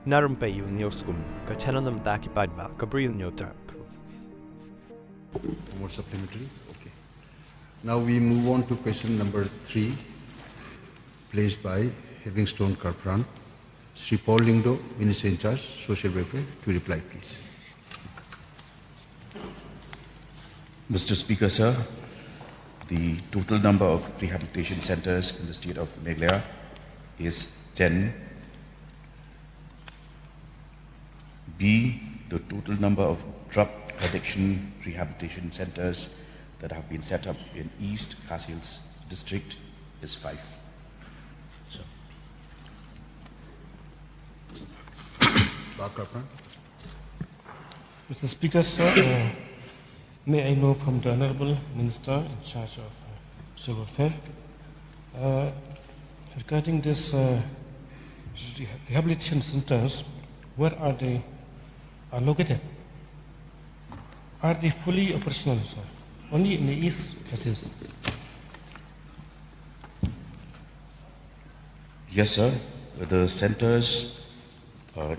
Narum Bayu Neoskum, Gatenanum Daki Badva, Gabriel Nyotark. More supplementary? Okay. Now we move on to question number 3, placed by Livingstone Karpran. Sri Paul Lingdo, Minister in charge, Social Welfare, to reply, please. Mr. Speaker, sir, the total number of rehabilitation centers in the state of Meghalaya is 10. B, the total number of drug addiction rehabilitation centers that have been set up in East Khasi Hills district is 5. So. Mr. Speaker, sir, may I know from the Honorable Minister in charge of Social Welfare, regarding this rehabilitation centers, where are they located? Are they fully operational, sir? Only in the East Khasi Hills? Yes, sir. The centers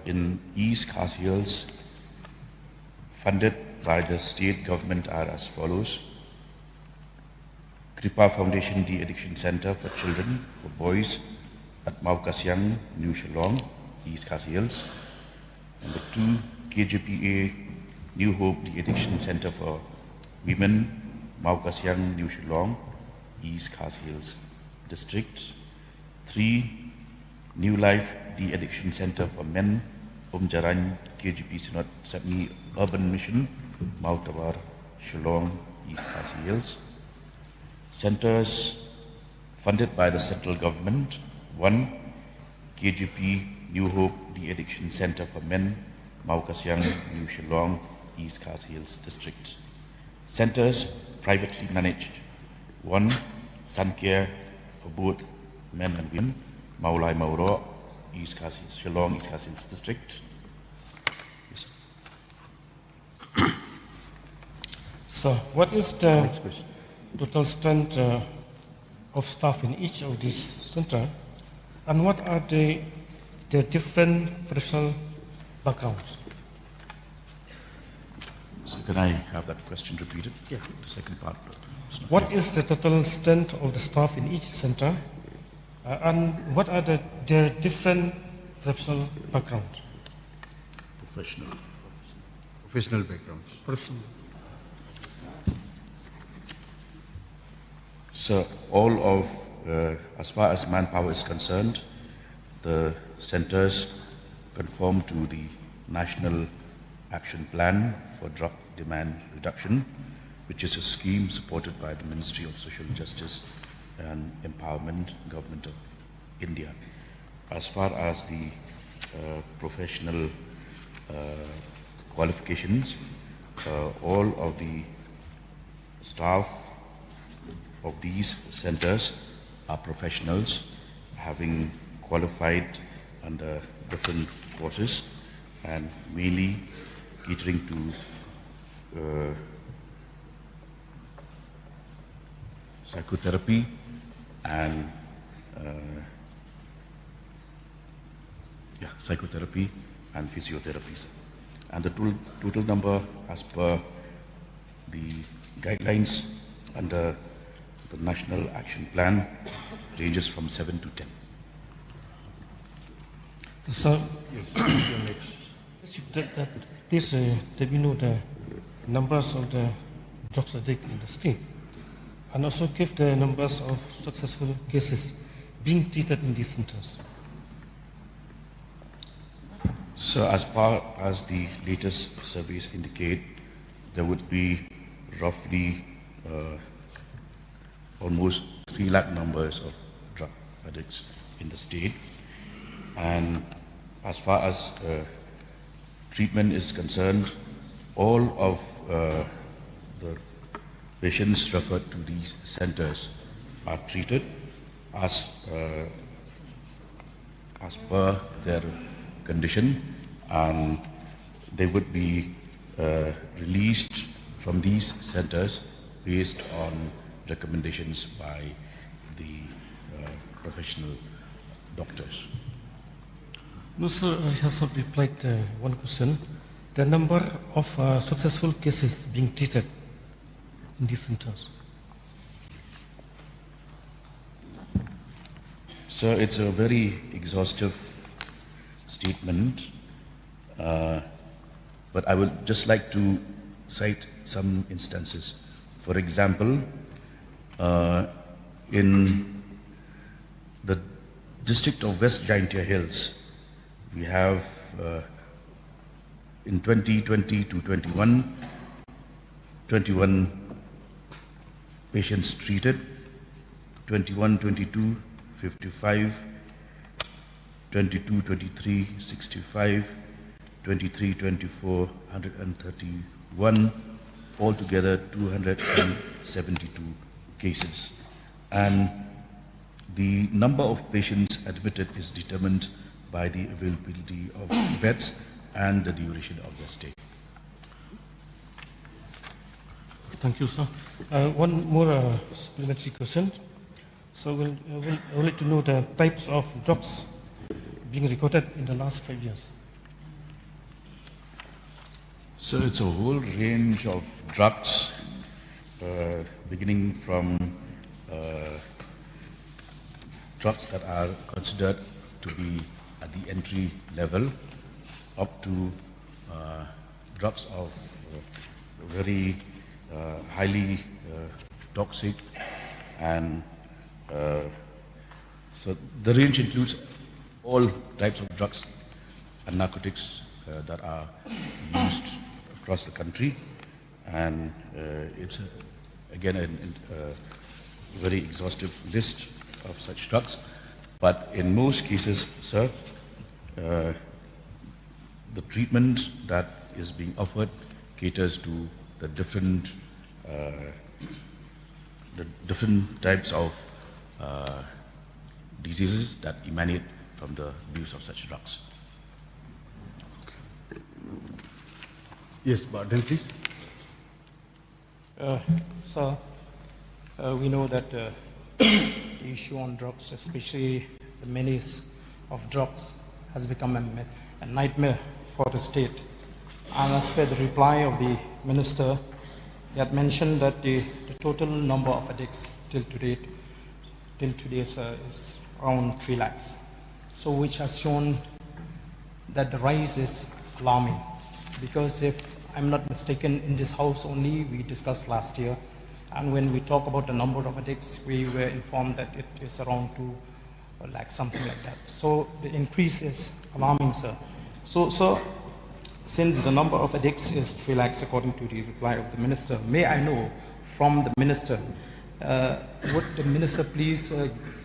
in East Khasi Hills funded by the state government are as follows. Kripa Foundation De-Addiction Center for Children, for Boys at Mau Kasyang, New Shillong, East Khasi Hills. Number 2, KJPA New Hope De-Addiction Center for Women, Mau Kasyang, New Shillong, East Khasi Hills District. 3, New Life De-Addiction Center for Men, Jaran, KGP Sinot Semi-Urban Mission, Mau Tawar, Shillong, East Khasi Hills. Centers funded by the central government. 1, KGP New Hope De-Addiction Center for Men, Mau Kasyang, New Shillong, East Khasi Hills District. Centers privately managed. 1, Suncare for both men and women, Maulai Mauro, East Khasi, Shillong, East Khasi Hills District. Yes. So, what is the total strength of staff in each of these centers, and what are the different professional backgrounds? So can I have that question repeated? Yeah. The second part. What is the total strength of the staff in each center, and what are their different professional backgrounds? Professional backgrounds. Professional. So all of, as far as manpower is concerned, the centers conform to the National Action Plan for Drug Demand Reduction, which is a scheme supported by the Ministry of Social Justice and Empowerment, Government of India. As far as the professional qualifications, all of the staff of these centers are professionals having qualified under different courses and mainly catering to psychotherapy and psychotherapy and physiotherapy. And the total number as per the guidelines under the National Action Plan ranges from 7 to 10. So, Yes, please let me know the numbers of the drugs addict in the state, and also give the numbers of successful cases being treated in these centers. So as far as the latest surveys indicate, there would be roughly almost 3 lakh numbers of drug addicts in the state. And as far as treatment is concerned, all of the patients referred to these centers are treated as per their condition, and they would be released from these centers based on recommendations by the professional doctors. No, sir, I just have replied one question. The number of successful cases being treated in these centers. So it's a very exhaustive statement, but I would just like to cite some instances. For example, in the district of West Jaintia Hills, we have in 2020 to 21 patients treated, 21, 22, 55, 22, 23, 65, 23, 24, 131, altogether 272 cases. And the number of patients admitted is determined by the availability of beds and the duration of their stay. Thank you, sir. One more supplementary question. So we'll like to know the types of drugs being recorded in the last 5 years. So it's a whole range of drugs, beginning from drugs that are considered to be at the entry level, up to drugs of very highly toxic, and so the range includes all types of drugs and narcotics that are used across the country, and it's again a very exhaustive list of such drugs. But in most cases, sir, the treatment that is being offered caters to the different types of diseases that emanate from the use of such drugs. Yes, Barden, please. Sir, we know that the issue on drugs, especially the menace of drugs, has become a nightmare for the state. And as per the reply of the minister, he had mentioned that the total number of addicts till today sir, is around 3 lakhs. So which has shown that the rise is alarming. Because if I'm not mistaken, in this house only we discussed last year, and when we talk about the number of addicts, we were informed that it is around 2 lakhs, something like that. So the increase is alarming, sir. So since the number of addicts is 3 lakhs according to the reply of the minister, may I know from the minister, would the minister please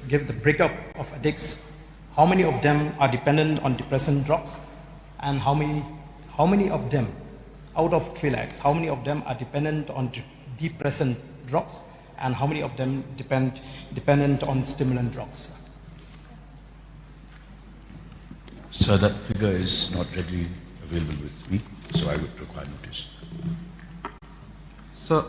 give the breakup of addicts? How many of them are dependent on depressant drugs, and how many of them, out of 3 lakhs, how many of them are dependent on depressant drugs, and how many of them dependent on stimulant drugs? So that figure is not readily available with me, so I would require notice. So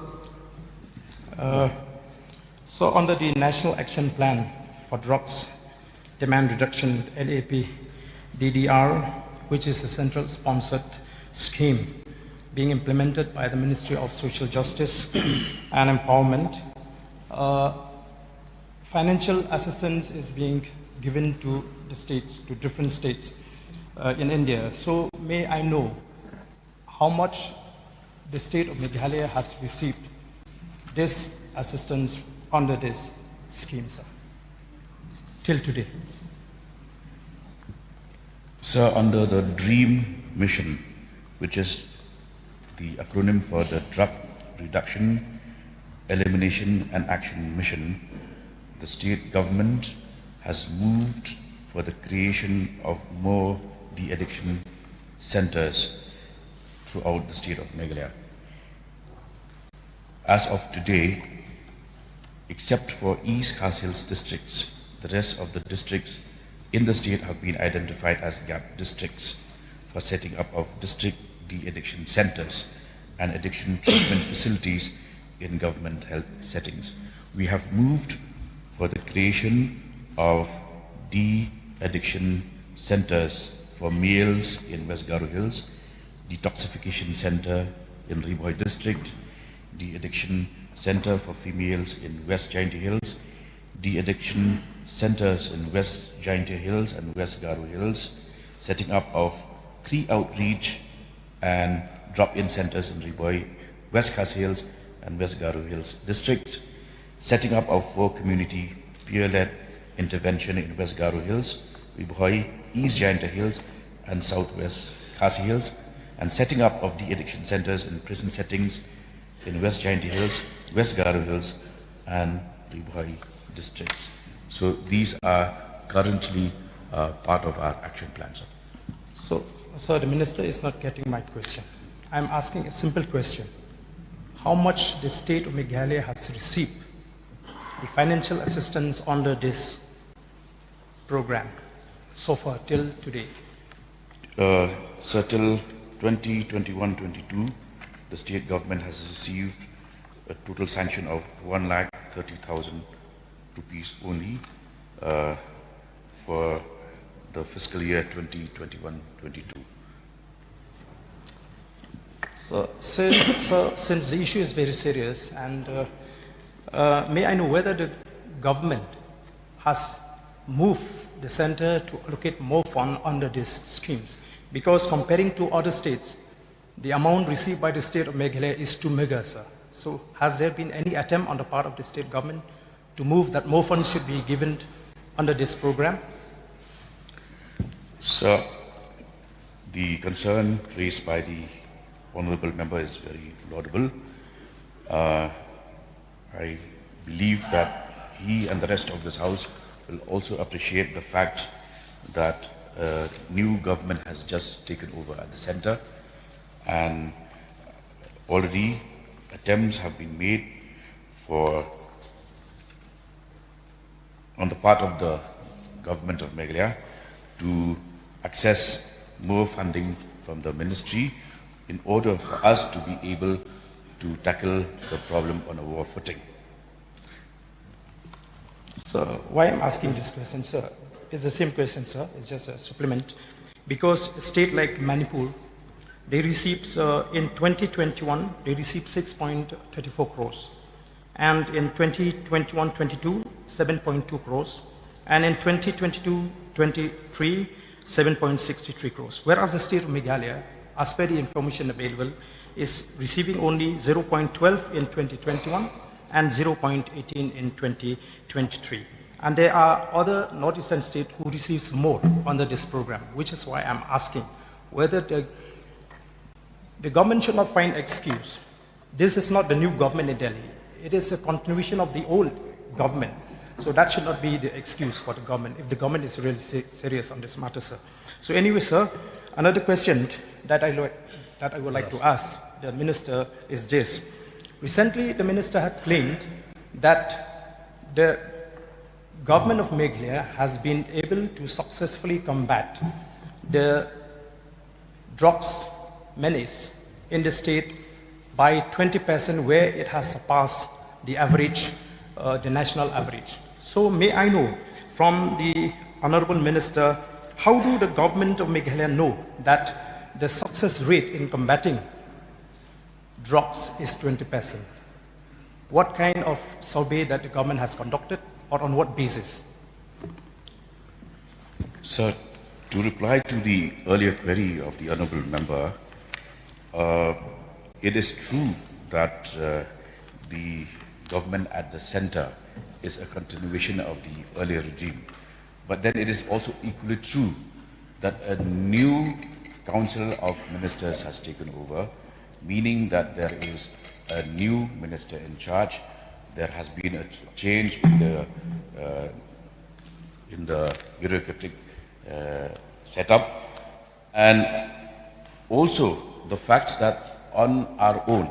under the National Action Plan for Drugs Demand Reduction, NAP DDR, which is a central sponsored scheme being implemented by the Ministry of Social Justice and Empowerment, financial assistance is being given to the states, to different states in India. So may I know how much the state of Meghalaya has received this assistance under this scheme, sir, till today? So under the DREAM mission, which is the acronym for the Drug Reduction, Elimination and Action Mission, the state government has moved for the creation of more de-addiction centers throughout the state of Meghalaya. As of today, except for East Khas Hills districts, the rest of the districts in the state have been identified as gap districts for setting up of district de-addiction centers and addiction treatment facilities in government health settings. We have moved for the creation of de-addiction centers for males in West Garo Hills, detoxification center in Riboy district, de-addiction center for females in West Jaintia Hills, de-addiction centers in West Jaintia Hills and West Garo Hills, setting up of 3 outreach and drop-in centers in Riboy, West Khasi Hills and West Garo Hills district, setting up of 4 community peer-led intervention in West Garo Hills, Riboy, East Jaintia Hills and Southwest Khasi Hills, and setting up of de-addiction centers in prison settings in West Jaintia Hills, West Garo Hills and Riboy districts. So these are currently part of our action plan, sir. So the minister is not getting my question. I'm asking a simple question. How much the state of Meghalaya has received the financial assistance under this program so far till today? So till 2021-22, the state government has received a total sanction of 1,30,000 rupees only for the fiscal year 2021-22. So, since the issue is very serious, and may I know whether the government has moved the center to allocate more funds under these schemes? Because comparing to other states, the amount received by the state of Meghalaya is too meager, sir. So has there been any attempt on the part of the state government to move that more funds should be given under this program? So the concern raised by the honorable member is very laudable. I believe that he and the rest of this house will also appreciate the fact that new government has just taken over at the center, and already attempts have been made on the part of the government of Meghalaya to access more funding from the ministry in order for us to be able to tackle the problem on a war footing. So why I'm asking this question, sir, is the same question, sir. It's just a supplement. Because a state like Manipur, they received, in 2021, they received 6.34 crores. And in 2021-22, 7.2 crores. And in 2022-23, 7.63 crores. Whereas the state of Meghalaya, as per the information available, is receiving only 0.12 in 2021 and 0.18 in 2023. And there are other northeastern states who receives more under this program, which is why I'm asking whether the government should not find excuse. This is not the new government in Delhi. It is a continuation of the old government. So that should not be the excuse for the government, if the government is really serious on this matter, sir. So anyway, sir, another question that I would like to ask the minister is this. Recently, the minister had claimed that the government of Meghalaya has been able to successfully combat the drugs menace in the state by 20%, where it has surpassed the average, the national average. So may I know from the Honorable Minister, how do the government of Meghalaya know that the success rate in combating drugs is 20%? What kind of survey that the government has conducted, or on what basis? Sir, to reply to the earlier query of the honorable member, it is true that the government at the center is a continuation of the earlier regime. But then it is also equally true that a new Council of Ministers has taken over, meaning that there is a new minister in charge. There has been a change in the bureaucratic setup, and also the fact that on our own,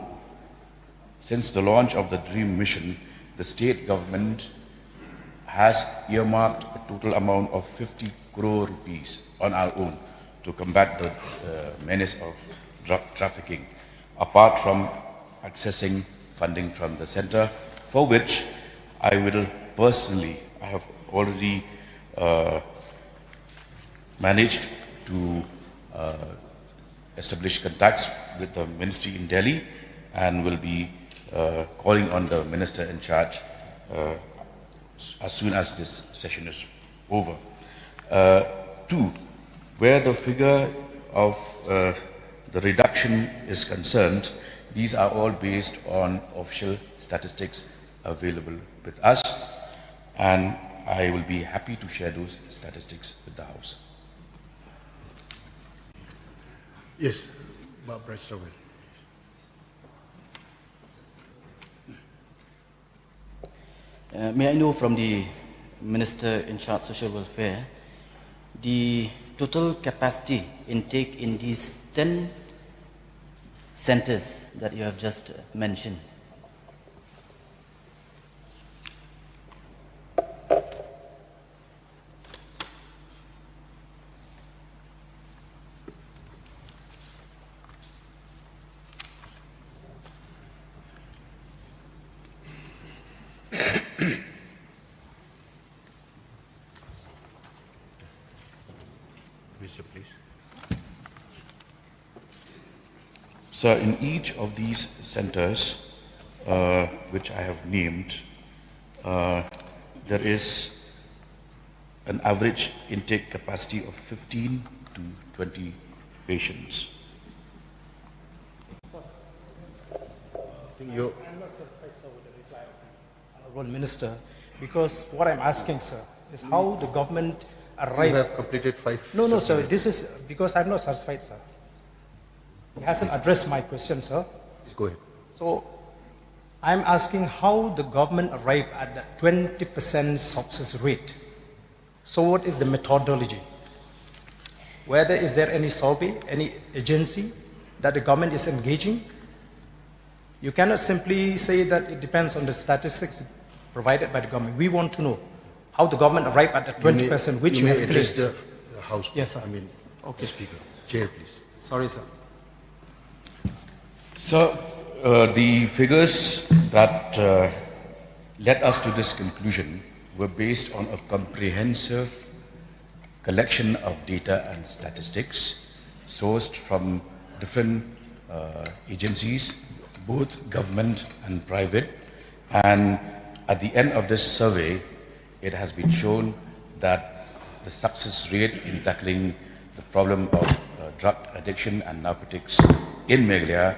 since the launch of the DREAM mission, the state government has earmarked a total amount of 50 crore rupees on our own to combat the menace of drug trafficking, apart from accessing funding from the center, for which I will personally, I have already managed to establish contacts with the ministry in Delhi and will be calling on the minister in charge as soon as this session is over. Two, where the figure of the reduction is concerned, these are all based on official statistics available with us, and I will be happy to share those statistics with the House. Yes, Bryce Towell. May I know from the Minister in charge of Social Welfare, the total capacity intake in these 10 centers that you have just mentioned? Minister, please. So in each of these centers, which I have named, there is an average intake capacity of 15 to 20 patients. I think you. I'm not satisfied, sir, with the reply of the Honorable Minister, because what I'm asking, sir, is how the government You arrived. have completed 5. No, sir, this is because I'm not satisfied, sir. He hasn't addressed my question, sir. Please go ahead. So I'm asking how the government arrived at the 20% success rate. So what is the methodology? Whether is there any survey, any agency that the government is engaging? You cannot simply say that it depends on the statistics provided by the government. We want to know how the government arrived at the 20%, which you may have address placed. the House. Yes, sir. I mean, Okay. the Speaker. Chair, please. Sorry, sir. So the figures that led us to this conclusion were based on a comprehensive collection of data and statistics sourced from different agencies, both government and private. And at the end of this survey, it has been shown that the success rate in tackling the problem of drug addiction and narcotics in Meghalaya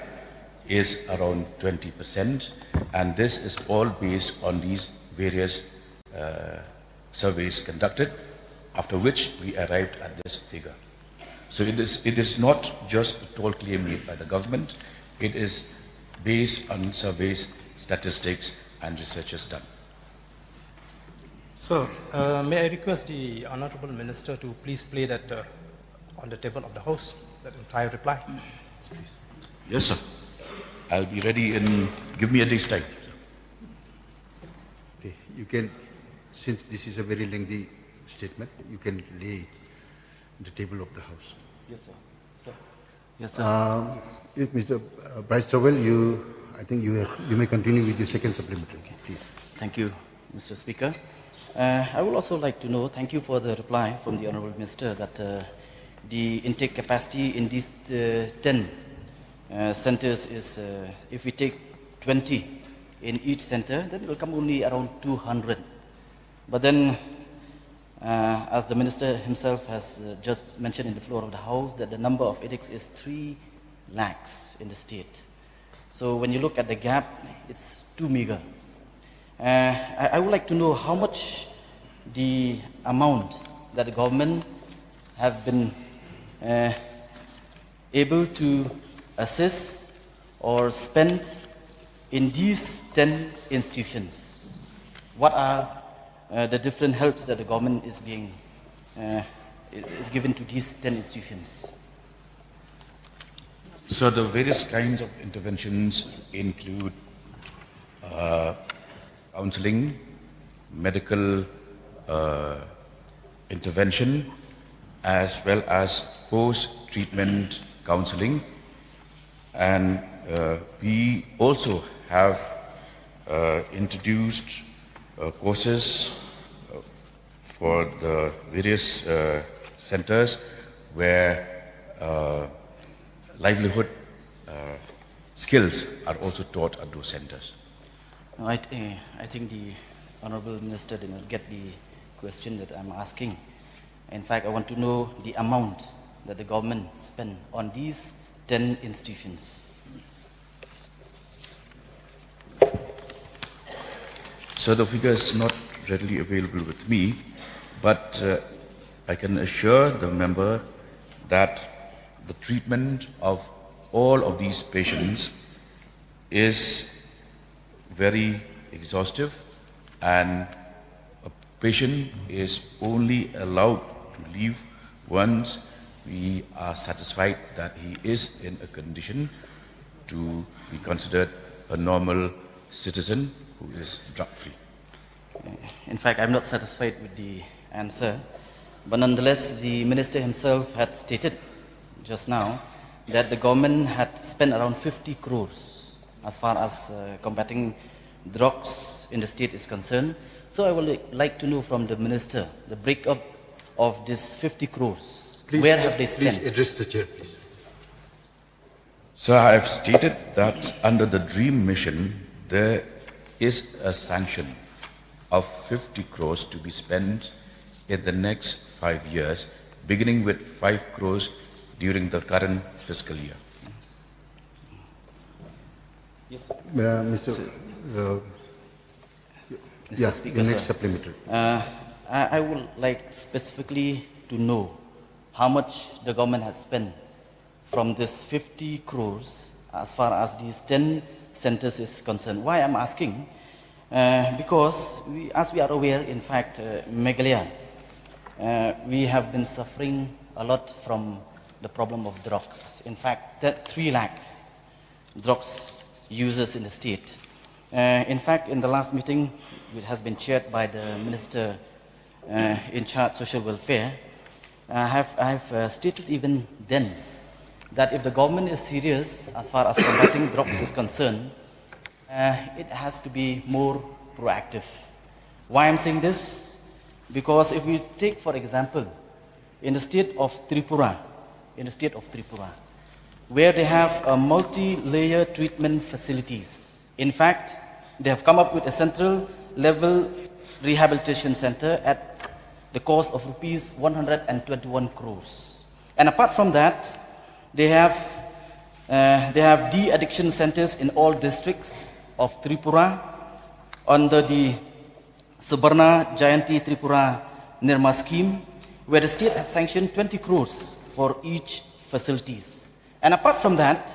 is around 20%, and this is all based on these various surveys conducted, after which we arrived at this figure. So it is not just a tall claim made by the government, it is based on surveys, statistics, and researches done. So, may I request the Honorable Minister to please play that on the table of the House, that entire reply? Yes, sir. I'll be ready in, give me a day's time. Okay, you can, since this is a very lengthy statement, you can lay the table of the House. Yes, sir. Yes, sir. If Mr. Bryce Towell, I think you may continue with your second supplementary, please. Thank you, Mr. Speaker. I would also like to know, thank you for the reply from the Honourable Minister, that the intake capacity in these 10 centers is, if we take 20 in each center, then it will come only around 200. But then, as the Minister himself has just mentioned in the floor of the House, that the number of addicts is 3 lakhs in the state. So when you look at the gap, it's too meager. I would like to know how much the amount that the government have been able to assist or spend in these 10 institutions. What are the different helps that the government is being is given to these 10 institutions? So the various kinds of interventions include counseling, medical intervention, as well as post-treatment counseling. And we also have introduced courses for the various centers where livelihood skills are also taught at those centers. I think the Honorable Minister did not get the question that I'm asking. In fact, I want to know the amount that the government spent on these 10 institutions. So the figure is not readily available with me, but I can assure the member that the treatment of all of these patients is very exhaustive, and a patient is only allowed to leave once we are satisfied that he is in a condition to be considered a normal citizen who is drug-free. In fact, I'm not satisfied with the answer, but nonetheless, the minister himself had stated just now that the government had spent around 50 crores as far as combating drugs in the state is concerned. So I would like to know from the minister the breakup of this 50 crores. Please, where have they spent? Please address the chair, please. So I have stated that under the DREAM mission, there is a sanction of 50 crores to be spent in the next 5 years, beginning with 5 crores during the current fiscal year. Yes. Mr. Mr. Speaker, the next sir. supplementary. I would like specifically to know how much the government has spent from this 50 crores as far as these 10 centers is concerned. Why I'm asking? Because as we are aware, in fact, Meghalaya, we have been suffering a lot from the problem of drugs. In fact, that 3 lakhs drugs users in the state. In fact, in the last meeting, which has been chaired by the Minister in charge of social welfare, I have stated even then that if the government is serious as far as combating drugs is concerned, it has to be more proactive. Why I'm saying this? Because if we take, for example, in the state of Tripura, where they have a multi-layer treatment facilities. In fact, they have come up with a central level rehabilitation center at the cost of rupees 121 crores. And apart from that, they have de-addiction centers in all districts of Tripura under the Subarna Jayanti Tripura Nirma scheme, where the state has sanctioned 20 crores for each facilities. And apart from that,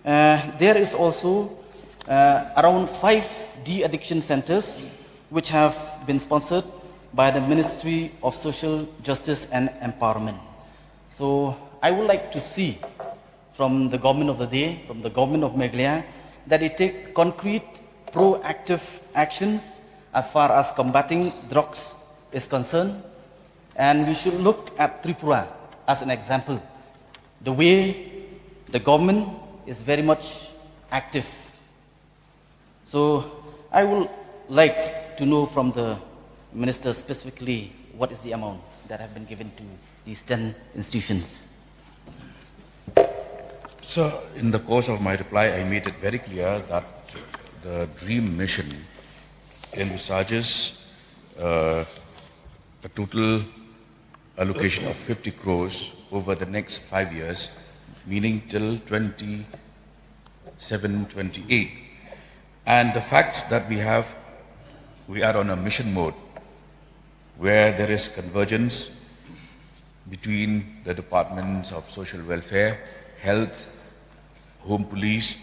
there is also around 5 de-addiction centers which have been sponsored by the Ministry of Social Justice and Empowerment. So I would like to see from the government of the day, from the government of Meghalaya, that it take concrete, proactive actions as far as combating drugs is concerned. And we should look at Tripura as an example. The way the government is very much active. So I would like to know from the minister specifically what is the amount that have been given to these 10 institutions. So in the course of my reply, I made it very clear that the DREAM mission envisages a total allocation of 50 crores over the next 5 years, meaning till 27-28. And the fact that we are on a mission mode where there is convergence between the departments of social welfare, health, home police,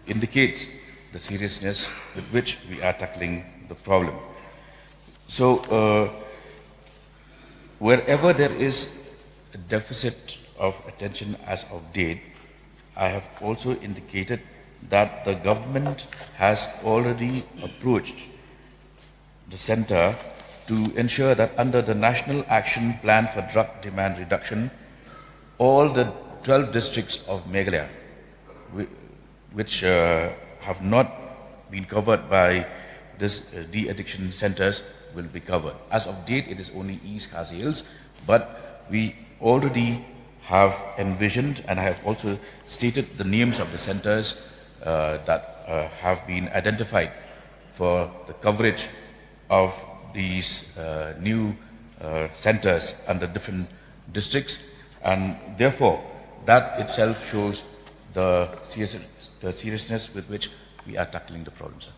indicates the seriousness with which we are tackling the problem. So wherever there is a deficit of attention as of date, I have also indicated that the government has already approached the center to ensure that under the National Action Plan for Drug Demand Reduction, all the 12 districts of Meghalaya, which have not been covered by this de-addiction centers, will be covered. As of date, it is only East Khasi Hills, but we already have envisioned, and I have also stated the names of the centers that have been identified for the coverage of these new centers under different districts, and therefore that itself shows the seriousness with which we are tackling the problem, sir.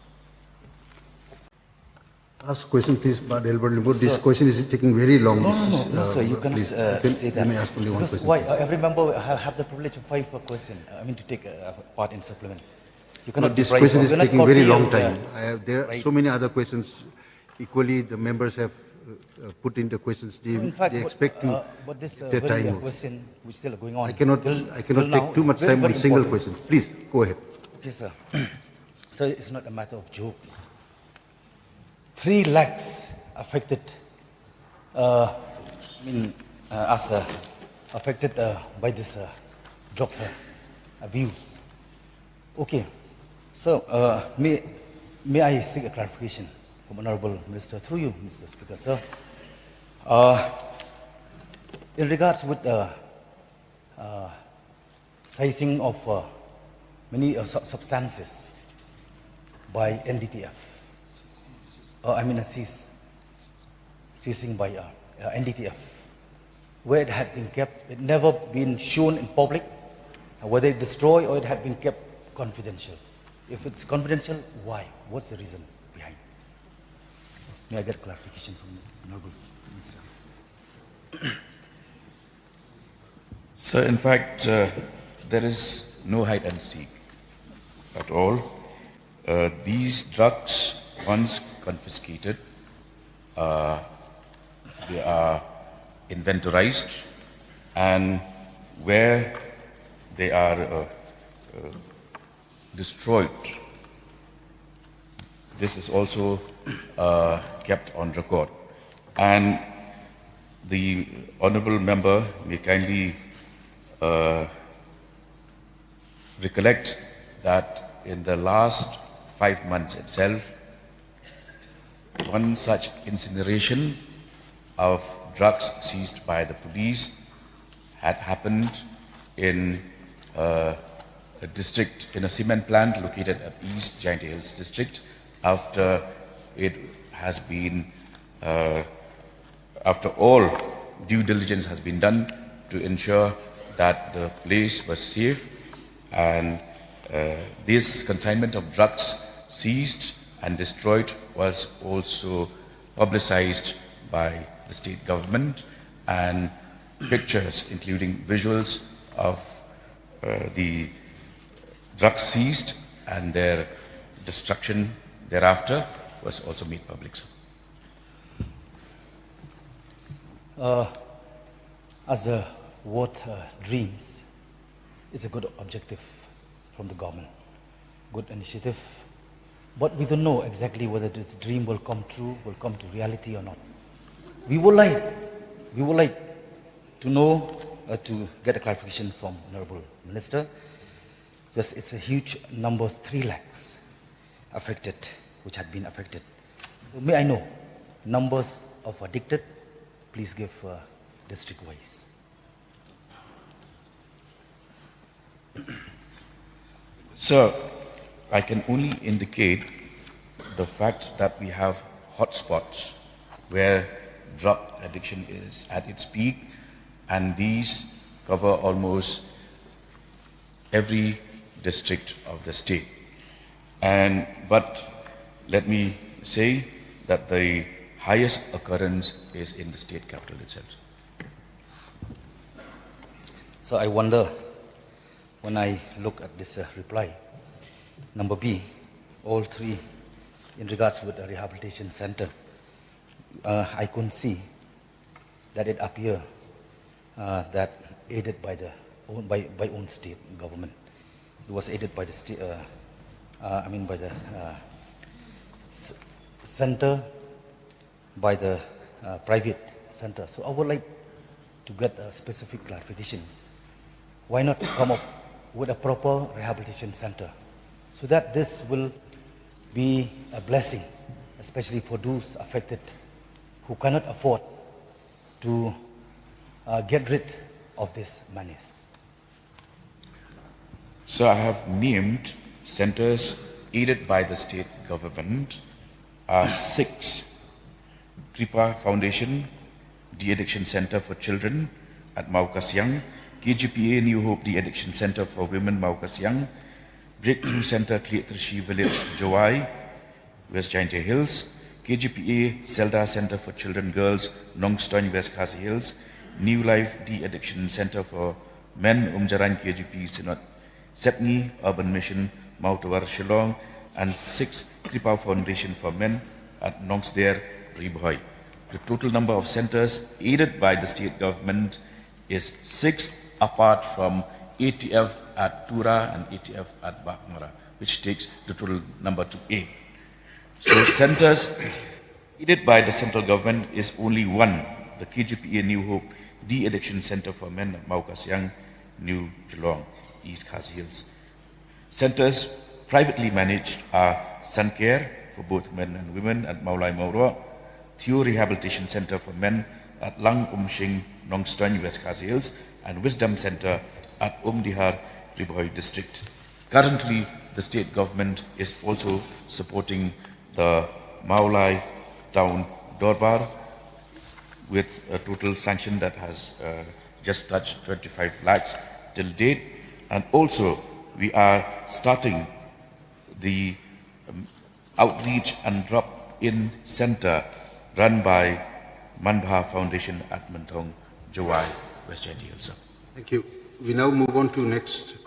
Ask question, please, but Albert Limbo. This question is taking very long. No, sir, you cannot please, say that. Let me ask only one Because question. why? please. Every member have the privilege of 5 per question. I mean, to take part in supplement. You No, cannot this deprive- question is you cannot taking very copy long and, time. There are right. so many other questions. Equally, the members have put in the questions. In fact, they expect to but this their very time. question which still going on. I cannot till now, take too it's much very, time on very single important. question. Please, go ahead. Okay, sir. So it's not a matter of jokes. 3 lakhs affected, affected by this drugs abuse. Okay. So may I seek a clarification from Honorable Minister through you, Mr. Speaker, sir. In regards with seizing of many substances by NDTF, seizing by NDTF, where it had been kept, it never been shown in public, whether it destroyed or it had been kept confidential. If it's confidential, why? What's the reason behind? May I get clarification from the Honorable Minister? So, in fact, there is no hide and seek at all. These drugs, once confiscated, they are inventorized, and where they are destroyed, this is also kept on record. And the honorable member may kindly recollect that in the last 5 months itself, one such incineration of drugs seized by the police had happened in a district, in a cement plant located at East Giant Hills district, after it has been, after all due diligence has been done to ensure that the place was safe, and this consignment of drugs seized and destroyed was also publicized by the state government, and pictures including visuals of the drugs seized and their destruction thereafter was also made public. As a word dreams is a good objective from the government, good initiative, but we don't know exactly whether this dream will come true, will come to reality or not. We would like to know, to get a clarification from Honorable Minister, because it's a huge number, 3 lakhs affected, which had been affected. May I know numbers of addicted? Please give district-wise. So, I can only indicate the fact that we have hotspots where drug addiction is at its peak, and these cover almost every district of the state. But let me say that the highest occurrence is in the state capital itself. So I wonder, when I look at this reply, number B, all 3, in regards with the rehabilitation center, I couldn't see that it appear that aided by the by own state government. It was aided by the state, by the center, by the private center. So I would like to get a specific clarification. Why not come up with a proper rehabilitation center, so that this will be a blessing, especially for those affected who cannot afford to get rid of this menace? So I have named centers aided by the state government 6. Kripa Foundation, De-Addiction Center for Children at Mau Kasiang, KGPA New Hope De-Addiction Center for Women Mau Kasiang, Breakthrough Center Kliatrishi Village, Jowai, West Jaintia Hills, KGPA Zelda Center for Children Girls, Nongstoin, West Khasi Hills, New Life De-Addiction Center for Men, Umjaran KGP Sinot, Sepni Urban Mission, Mau Tawar Shillong, and 6 Kripa Foundation for Men at Nongsder, Ribhoi. The total number of centers aided by the state government is 6, apart from ATF at Tura and ATF at Bakmara, which takes the total number to 8. So centers aided by the central government is only 1, the KGPA New Hope De-Addiction Center for Men at Mau Kasiang, New Geelong, East Khasi Hills. Centers privately managed are Suncare for both men and women at Maulai Mauro, Theo Rehabilitation Center for Men at Lang Umshing, Nongstoin, West Khasi Hills, and Wisdom Center at Umdihar, Ribhoi District. Currently, the state government is also supporting the Maulai Town Dorbar with a total sanction that has just touched 25 lakhs till date. And also, we are starting the outreach and drop-in center run by Manbha Foundation at Mentong, Jowai, West Jaintia Hills. Thank you. We now move on to next question.